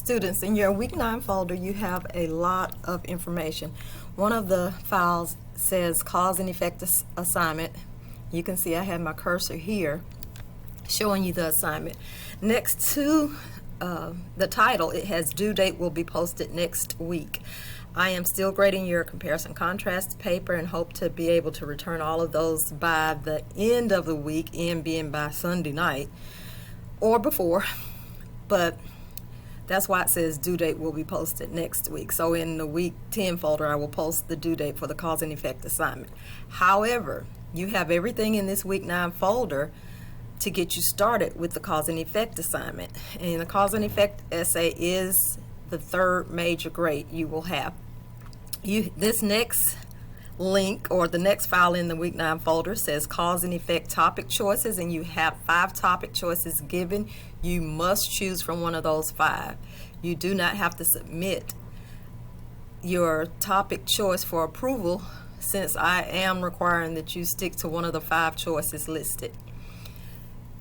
Students, in your Week 9 folder, you have a lot of information. One of the files says Cause and Effect Assignment. You can see I have my cursor here showing you the assignment. Next to the title, it has Due Date will be posted next week. I am still grading your comparison contrast paper and hope to be able to return all of those by the end of the week, end being by Sunday night or before, but that's why it says due date will be posted next week. So in the Week 10 folder, I will post the due date for the cause and effect assignment. However, you have everything in this Week 9 folder to get you started with the cause and effect assignment. And the cause and effect essay is the third major grade you will have. This next link or the next file in the Week 9 folder says cause and effect topic choices, and you have 5 topic choices given. You must choose from one of those 5. You do not have to submit your topic choice for approval, since I am requiring that you stick to one of the 5 choices listed.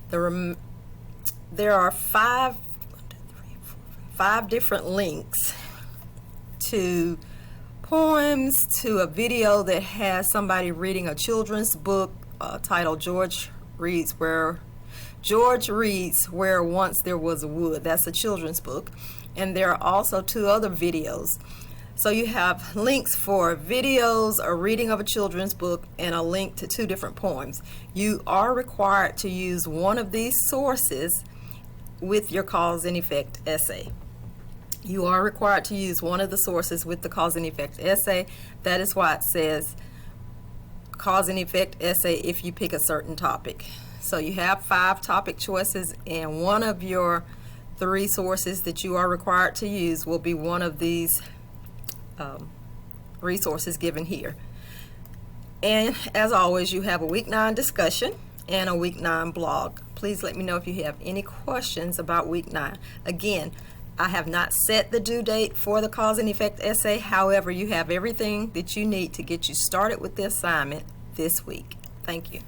There are 5 different links to poems, to a video that has somebody reading a children's book titled George Reads Where Once There Was a Wood. That's a children's book. And there are also 2 other videos. So you have links for videos, a reading of a children's book, and a link to 2 different poems. You are required to use one of these sources with your cause and effect essay. You are required to use one of the sources with the cause and effect essay. That is why it says cause and effect essay if you pick a certain topic. So you have 5 topic choices, and one of your 3 sources that you are required to use will be one of these resources given here. And as always, you have a Week 9 discussion and a Week 9 blog. Please let me know if you have any questions about Week 9. Again, I have not set the due date for the cause and effect essay. However, you have everything that you need to get you started with the assignment this week. Thank you.